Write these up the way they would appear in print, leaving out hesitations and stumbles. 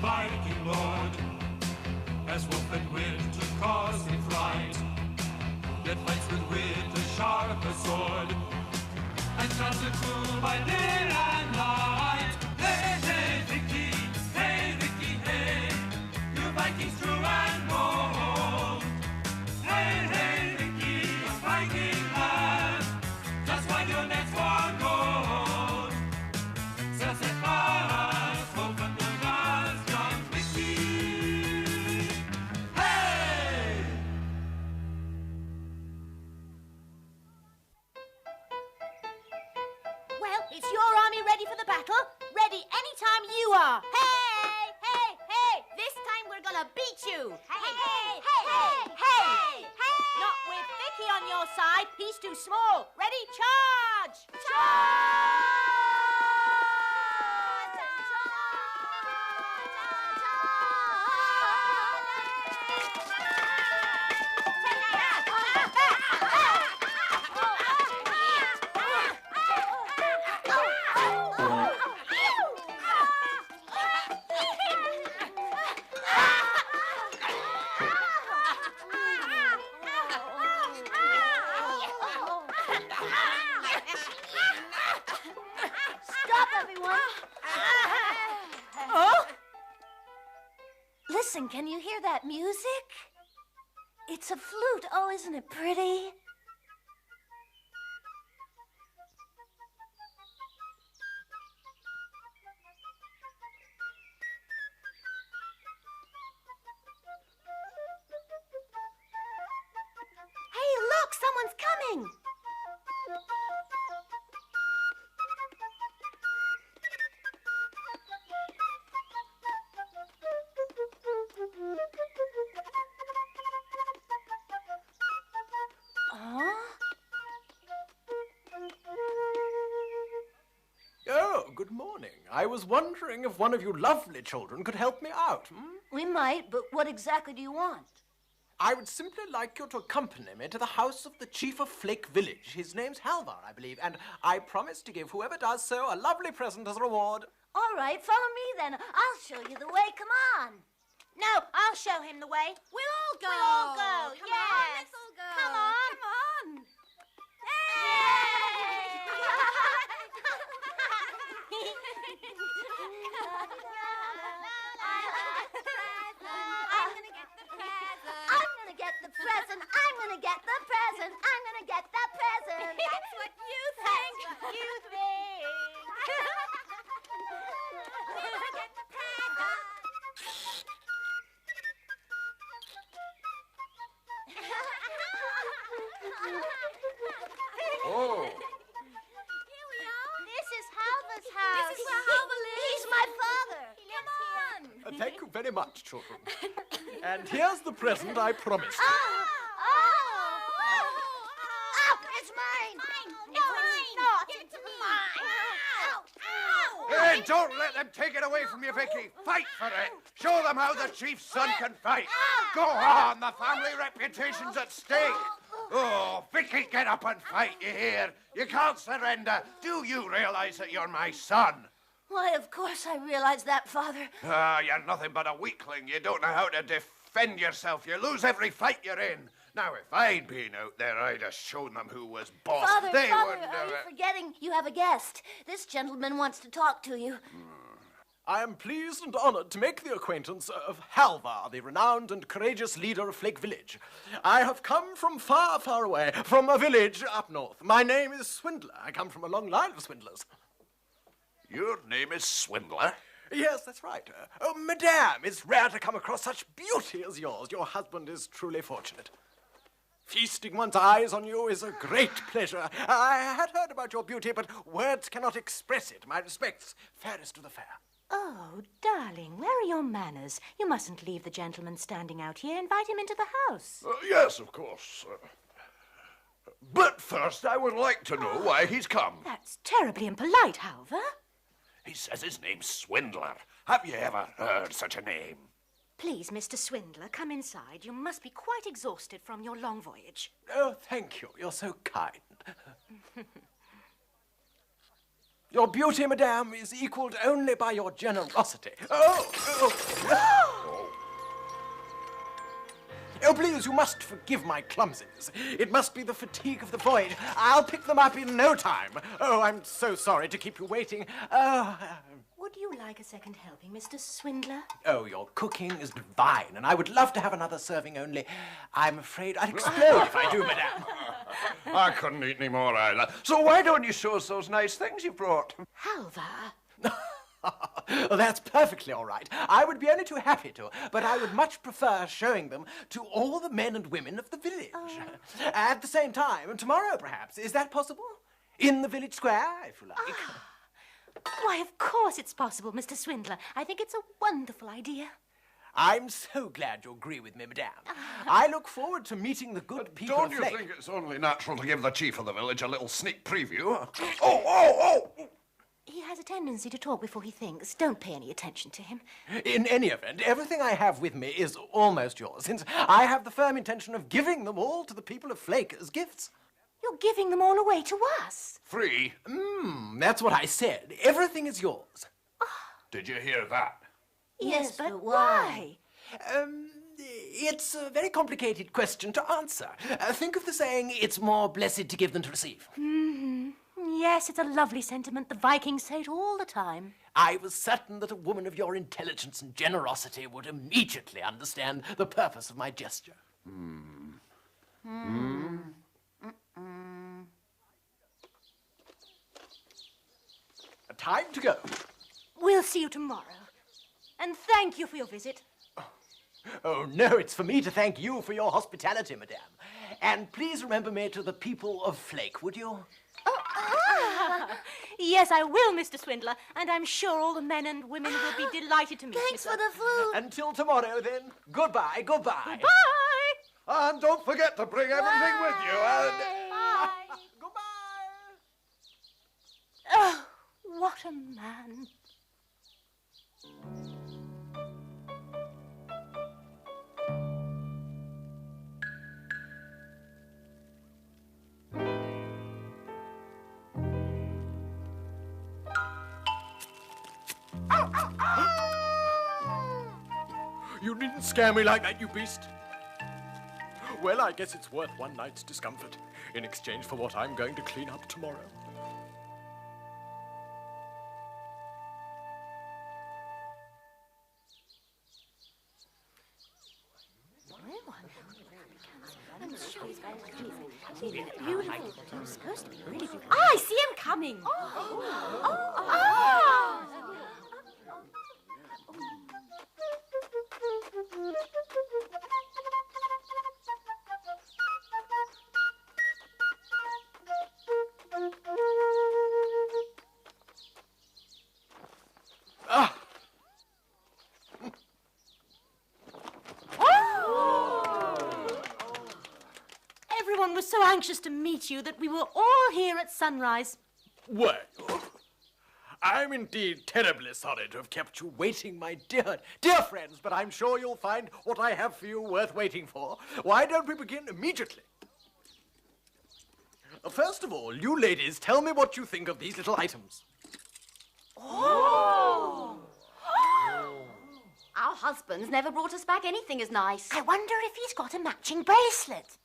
Viking lord, as wolf and wind to cause him fright, yet fights with wit as sharp as sword, and shouts it cool by day and night. Hey, hey, Vicky, hey, Vicky, hey, you Vikings true and bold. Hey, hey, Vicky, a Viking lad, just why your necks for gold. Says it fast, open the last young Vicky. Hey! Well, is your army ready for the battle? Ready anytime you are. Hey, hey, hey! This time we're gonna beat you. Hey, hey, hey, hey, hey! Not with Vicky on your side. He's too small. Ready? Charge! Charge! Stop, everyone! Oh? Listen, can you hear that music? It's a flute. Oh, isn't it pretty? Hey, look, someone's coming. Oh, good morning. I was wondering if one of you lovely children could help me out. We might, but what exactly do you want? I would simply like you to accompany me to the house of the chief of Flake Village. His name's Halvar, I believe, and I promise to give whoever does so a lovely present as a reward. All right, follow me then. I'll show you the way. Come on. No, I'll show him the way. We'll all go. We'll all go. Come yes. on, let's all go. Come on. Come on. I'm gonna get the present. I'm gonna get the present. I'm gonna get the present. That's what you think. That's what you think. Oh. Here we are. This is Halvar's house. This is where Halvar lives. He's my father. He lives Come on. Thank you very much, children. And here's the present I promised. Oh, it's mine. No, it's not. It's mine. Hey, don't let them take it away from you, Vicky. Fight for it. Show them how the chief's son can fight. Go on, the family reputation's at stake. Oh, Vicky, get up and fight, you hear? You can't surrender. Do you realize that you're my son? Why, of course I realize that, Father. You're nothing but a weakling. You don't know how to defend yourself. You lose every fight you're in. Now, if I'd been out there, I'd have shown them who was boss. Father, They Father, wouldn't are have you it. forgetting you have a guest? This gentleman wants to talk to you. I am pleased and honored to make the acquaintance of Halvar, the renowned and courageous leader of Flake Village. I have come from far, far away, from a village up north. My name is Swindler. I come from a long line of swindlers. Your name is Swindler? Yes, that's right. Oh, madame, it's rare to come across such beauty as yours. Your husband is truly fortunate. Feasting one's eyes on you is a great pleasure. I had heard about your beauty, but words cannot express it. My respects. Fairest to the fair. Oh, darling, where are your manners? You mustn't leave the gentleman standing out here. Invite him into the house. Yes, of course. But first, I would like to know why he's come. That's terribly impolite, Halvar. He says his name's Swindler. Have you ever heard such a name? Please, Mr. Swindler, come inside. You must be quite exhausted from your long voyage. Oh, thank you. You're so kind. Your beauty, madame, is equalled only by your generosity. Oh, please, you must forgive my clumsiness. It must be the fatigue of the voyage. I'll pick them up in no time. Oh, I'm so sorry to keep you waiting. Would you like a second helping, Mr. Swindler? Oh, your cooking is divine, and I would love to have another serving, only I'm afraid I'd explode if I do, madame. I couldn't eat any more either. So why don't you show us those nice things you brought? Halva. Well, that's perfectly all right. I would be only too happy to, but I would much prefer showing them to all the men and women of the village. At the same time, tomorrow, perhaps. Is that possible? In the village square, if you like. Why, of course it's possible, Mr. Swindler. I think it's a wonderful idea. I'm so glad you agree with me, madame. I look forward to meeting the good people Don't of you Flake. think it's only natural to give the chief of the village a little sneak preview? Oh! He has a tendency to talk before he thinks. Don't pay any attention to him. In any event, everything I have with me is almost yours, since I have the firm intention of giving them all to the people of Flake as gifts. You're giving them all away to us. Free? That's what I said. Everything is yours. Did you hear that? Yes, but why? It's a very complicated question to answer. Think of the saying, it's more blessed to give than to receive. Yes, it's a lovely sentiment. The Vikings say it all the time. I was certain that a woman of your intelligence and generosity would immediately understand the purpose of my gesture. Time to go. We'll see you tomorrow. And thank you for your visit. Oh, no, it's for me to thank you for your hospitality, madame. And please remember me to the people of Flake, would you? Yes, I will, Mr. Swindler, and I'm sure all the men and women will be delighted to meet you. Thanks for the food. Until tomorrow, then. Goodbye, goodbye. Bye! And don't forget to bring everything with you. And... Goodbye. Oh, what a man. You needn't scare me like that, you beast. Well, I guess it's worth one night's discomfort in exchange for what I'm going to clean up tomorrow. I see him coming. Everyone was so anxious to meet you that we were all here at sunrise. Well, I'm indeed terribly sorry to have kept you waiting, my dear friends, but I'm sure you'll find what I have for you worth waiting for. Why don't we begin immediately? First of all, you ladies, tell me what you think of these little items. Our husbands never brought us back anything as nice. I wonder if he's got a matching bracelet.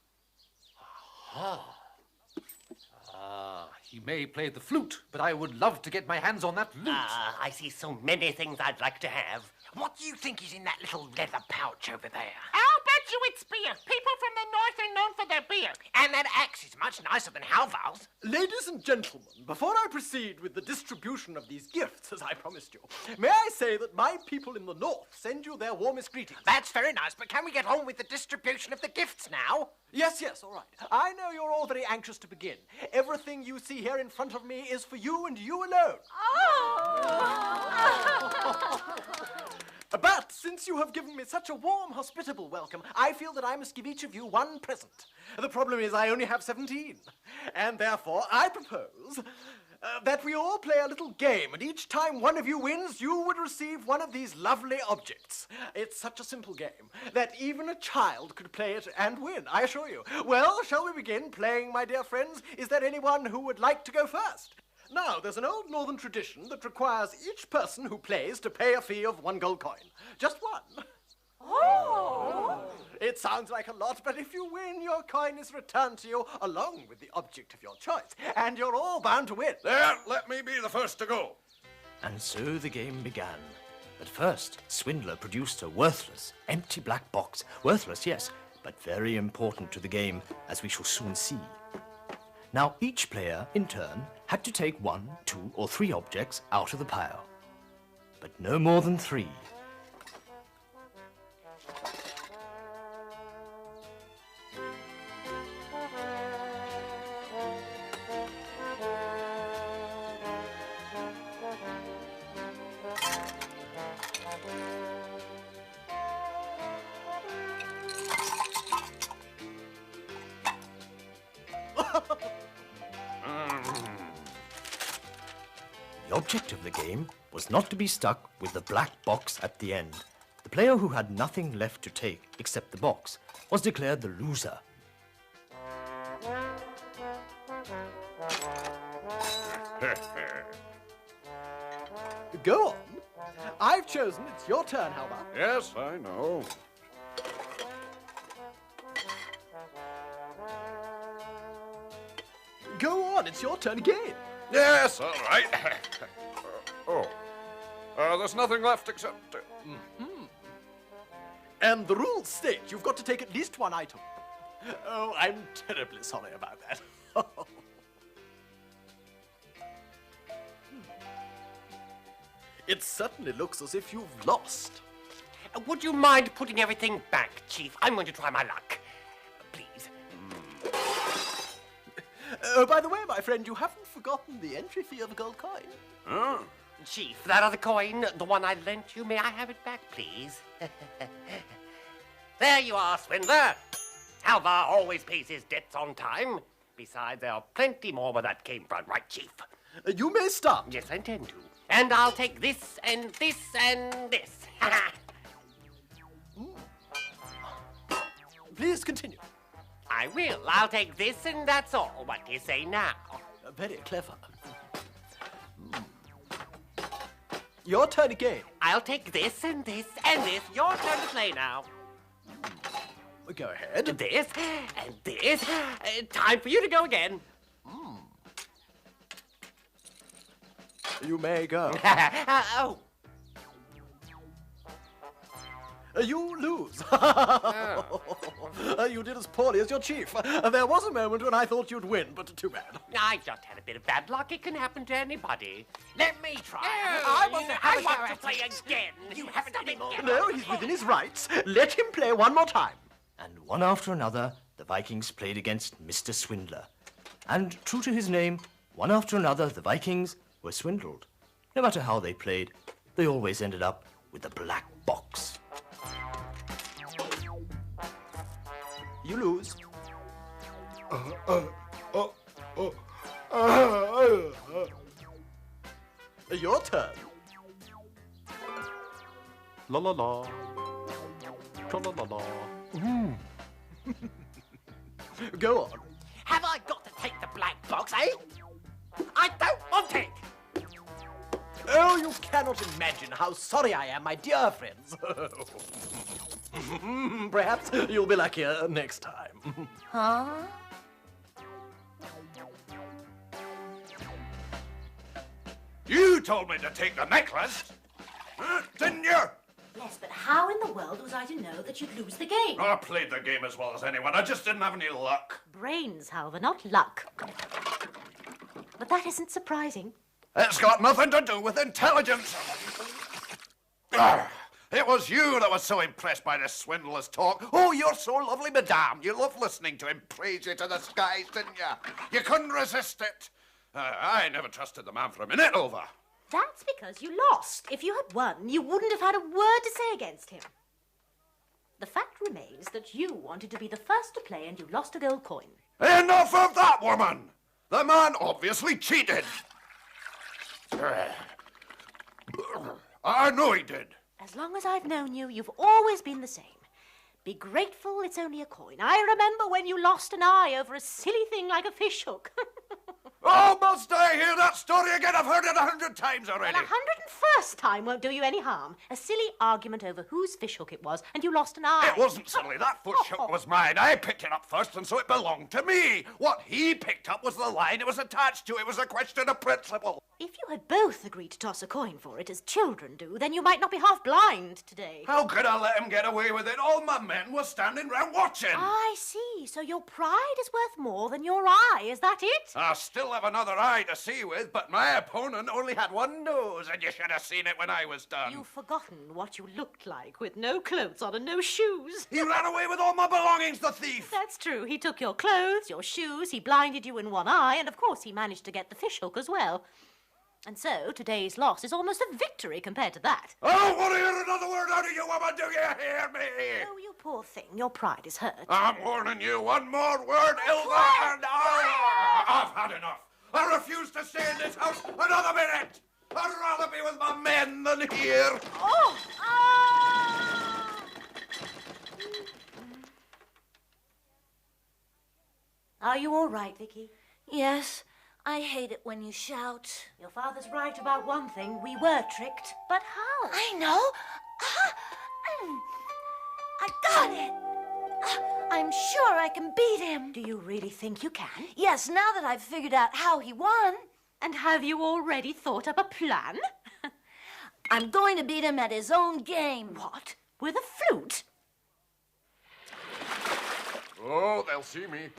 He may play the flute, but I would love to get my hands on that lute. I see so many things I'd like to have. What do you think is in that little leather pouch over there? I'll bet you it's beer. People from the north are known for their beer. And that axe is much nicer than Halval's. Ladies and gentlemen, before I proceed with the distribution of these gifts, as I promised you, may I say that my people in the north send you their warmest greetings. That's very nice, but can we get on with the distribution of the gifts now? Yes, all right. I know you're all very anxious to begin. Everything you see here in front of me is for you and you alone. But since you have given me such a warm, hospitable welcome, I feel that I must give each of you one present. The problem is I only have 17. And therefore, I propose that we all play a little game, and each time one of you wins, you would receive one of these lovely objects. It's such a simple game that even a child could play it and win, I assure you. Well, shall we begin playing, my dear friends? Is there anyone who would like to go first? Now, there's an old northern tradition that requires each person who plays to pay a fee of 1 gold coin. Just one. Oh! It sounds like a lot, but if you win, your coin is returned to you along with the object of your choice, and you're all bound to win. There, let me be the first to go. And so the game began. But first, Swindler produced a worthless, empty black box. Worthless, yes, but very important to the game, as we shall soon see. Now, each player, in turn, had to take 1, 2, or 3 objects out of the pile. But no more than 3. The object of the game was not to be stuck with the black box at the end. The player who had nothing left to take except the box was declared the loser. Go on. I've chosen. It's your turn, Halvar. Yes, I know. Go on. It's your turn again. Yes, all right. There's nothing left except... And the rules state you've got to take at least 1 item. Oh, I'm terribly sorry about that. It certainly looks as if you've lost. Would you mind putting everything back, Chief? I'm going to try my luck. Please. Oh, by the way, my friend, you haven't forgotten the entry fee of a gold coin. Huh? Chief, that other coin, the one I lent you, may I have it back, please? There you are, Swindler. Halvar always pays his debts on time. Besides, there are plenty more where that came from, right, Chief? You may start. Yes, I intend to. And I'll take this and this and this. Please continue. I will. I'll take this and that's all. What do you say now? Very clever. Your turn again. I'll take this and this and this. Your turn to play now. Go ahead. This and this. Time for you to go again. You may go. Oh. You lose. You did as poorly as your chief. There was a moment when I thought you'd win, but too bad. I just had a bit of bad luck. It can happen to anybody. Let me try. I want to play again. You haven't been No, he's within his rights. Let him play one more time. And one after another, the Vikings played against Mr. Swindler. And true to his name, one after another, the Vikings were swindled. No matter how they played, they always ended up with a black box. You lose. Your turn. La la la. Tra la la la. Go on. Have I got to take the black box, eh? I don't want it. Oh, you cannot imagine how sorry I am, my dear friends. Perhaps you'll be luckier next time. Huh? You told me to take the necklace, didn't you? Yes, but how in the world was I to know that you'd lose the game? I played the game as well as anyone. I just didn't have any luck. Brains, Halvar, not luck. But that isn't surprising. It's got nothing to do with intelligence. It was you that was so impressed by this swindler's talk. Oh, you're so lovely, madame. You love listening to him praise you to the skies, didn't you? You couldn't resist it. I never trusted the man for a minute over. That's because you lost. If you had won, you wouldn't have had a word to say against him. The fact remains that you wanted to be the first to play and you lost a gold coin. Enough of that, woman! The man obviously cheated. I know he did. As long as I've known you, you've always been the same. Be grateful it's only a coin. I remember when you lost an eye over a silly thing like a fish hook. Oh, must I hear that story again? I've heard it 100 times already. Well, 101st time won't do you any harm. A silly argument over whose fishhook it was, and you lost an eye. It wasn't silly. That fishhook was mine. I picked it up first, and so it belonged to me. What he picked up was the line it was attached to. It was a question of principle. If you had both agreed to toss a coin for it, as children do, then you might not be half blind today. How could I let him get away with it? All my men were standing round watching. I see. So your pride is worth more than your eye. Is that it? I still have another eye to see with, but my opponent only had one nose, and you should have seen it when I was done. You've forgotten what you looked like with no clothes on and no shoes. He ran away with all my belongings, the thief. That's true. He took your clothes, your shoes, he blinded you in one eye, and of course he managed to get the fishhook as well. And so, today's loss is almost a victory compared to that. I don't want to hear another word out of you, woman. Do you hear me? Oh, you poor thing. Your pride is hurt. I'm warning you. One more word, Ilva, and I've had enough. I refuse to stay in this house another minute. I'd rather be with my men than here. Oh! Are you all right, Vicky? Yes, I hate it when you shout. Your father's right about one thing. We were tricked. But how? I know. I got it. I'm sure I can beat him. Do you really think you can? Yes, now that I've figured out how he won. And have you already thought up a plan? I'm going to beat him at his own game. What? With a flute? Oh, they'll see me.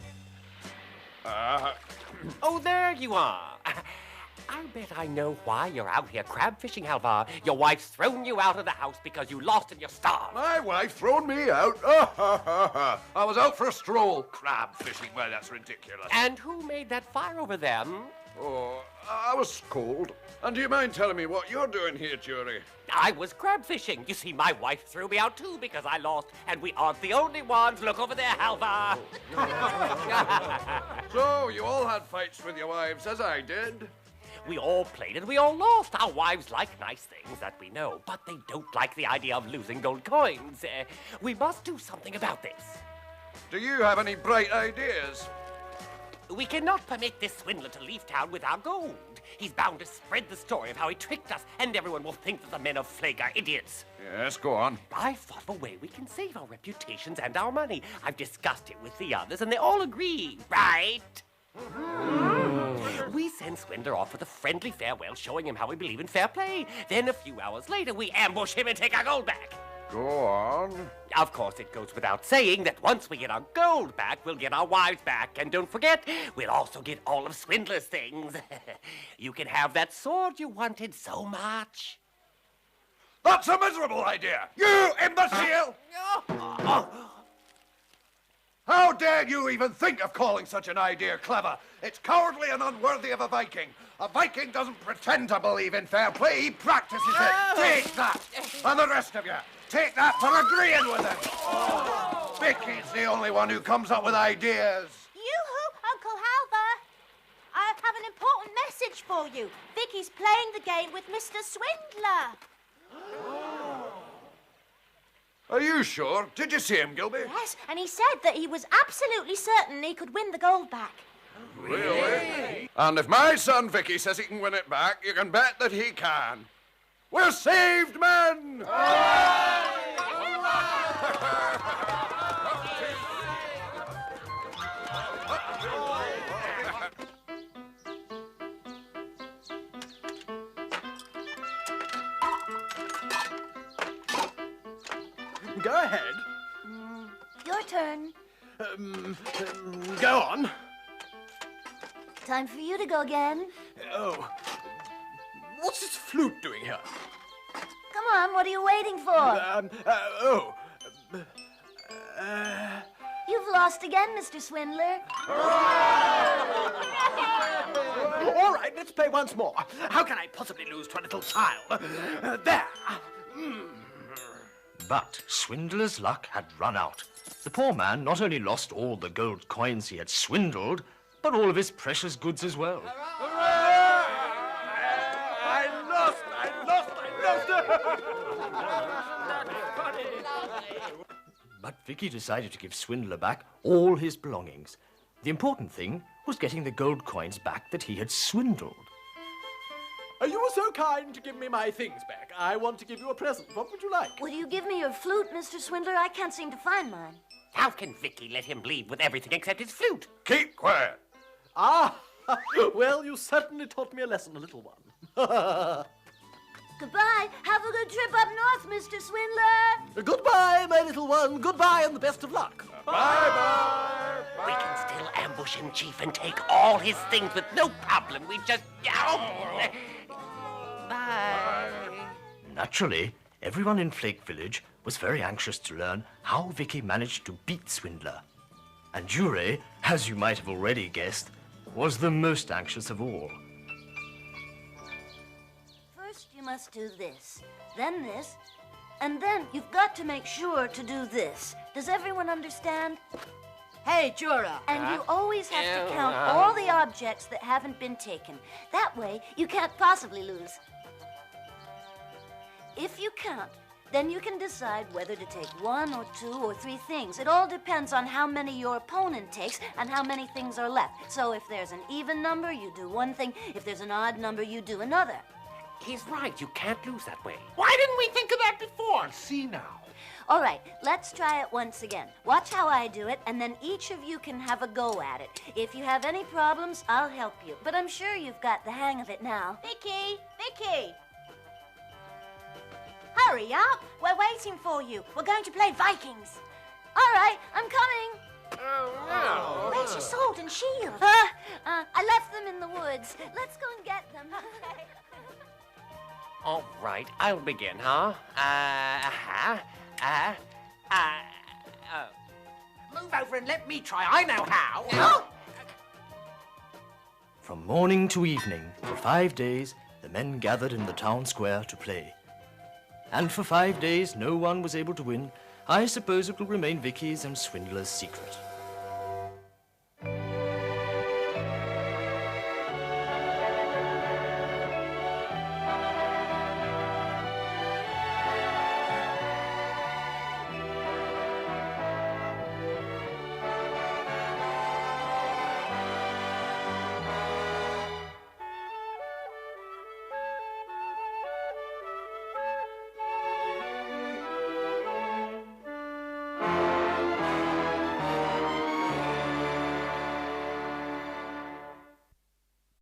Oh, there you are. I bet I know why you're out here crab fishing, Halvar. Your wife's thrown you out of the house because you lost and you're starved. My wife thrown me out? I was out for a stroll. Crab fishing, well, that's ridiculous. And who made that fire over there? Oh, I was cold. And do you mind telling me what you're doing here, Jury? I was crab fishing. You see, my wife threw me out too because I lost, and we aren't the only ones. Look over there, Halvar. So, you all had fights with your wives, as I did. We all played and we all lost. Our wives like nice things, that we know, but they don't like the idea of losing gold coins. We must do something about this. Do you have any bright ideas? We cannot permit this swindler to leave town with our gold. He's bound to spread the story of how he tricked us, and everyone will think that the men of Flake are idiots. Yes, go on. I've thought of a way we can save our reputations and our money. I've discussed it with the others, and they all agree, right? We send Swindler off with a friendly farewell, showing him how we believe in fair play. Then a few hours later, we ambush him and take our gold back. Go on. Of course, it goes without saying that once we get our gold back, we'll get our wives back. And don't forget, we'll also get all of Swindler's things. You can have that sword you wanted so much. That's a miserable idea! You imbecile! How dare you even think of calling such an idea clever? It's cowardly and unworthy of a Viking. A Viking doesn't pretend to believe in fair play, he practices it. Take that! And the rest of you, take that for agreeing with him. Vicky's the only one who comes up with ideas. Yoo-hoo, Uncle Halvar. I have an important message for you. Vicky's playing the game with Mr. Swindler. Are you sure? Did you see him, Gilby? Yes, and he said that he was absolutely certain he could win the gold back. Really? And if my son Vicky says he can win it back, you can bet that he can. We're saved, men! Go ahead. Your turn. Go on. Time for you to go again. Oh. What's this flute doing here? Come on, what are you waiting for? You've lost again, Mr. Swindler. All right, let's play once more. How can I possibly lose to a little child? There. But Swindler's luck had run out. The poor man not only lost all the gold coins he had swindled, but all of his precious goods as well. I lost! But Vicky decided to give Swindler back all his belongings. The important thing was getting the gold coins back that he had swindled. You were so kind to give me my things back. I want to give you a present. What would you like? Will you give me your flute, Mr. Swindler? I can't seem to find mine. How can Vicky let him leave with everything except his flute? Keep quiet. Ah, well, you certainly taught me a lesson, a little one. Goodbye. Have a good trip up north, Mr. Swindler. Goodbye, my little one. Goodbye and the best of luck. Bye-bye. We can still ambush him, Chief, and take all his things with no problem. We just... Bye. Naturally, everyone in Flake Village was very anxious to learn how Vicky managed to beat Swindler. And Jure, as you might have already guessed, was the most anxious of all. First, you must do this, then this, and then you've got to make sure to do this. Does everyone understand? Hey, Jura. And you always have to count all the objects that haven't been taken. That way, you can't possibly lose. If you count, then you can decide whether to take 1 or 2 or 3 things. It all depends on how many your opponent takes and how many things are left. So if there's an even number, you do one thing. If there's an odd number, you do another. He's right. You can't lose that way. Why didn't we think of that before? See now. All right, let's try it once again. Watch how I do it, and then each of you can have a go at it. If you have any problems, I'll help you. But I'm sure you've got the hang of it now. Vicky! Vicky! Hurry up! We're waiting for you. We're going to play Vikings. All right, I'm coming. Oh, no. Where's your sword and shield? I left them in the woods. Let's go and get them. All right, I'll begin, huh? Move over and let me try. I know how. From morning to evening, for 5 days, the men gathered in the town square to play. And for 5 days, no one was able to win. I suppose it will remain Vicky's and Swindler's secret.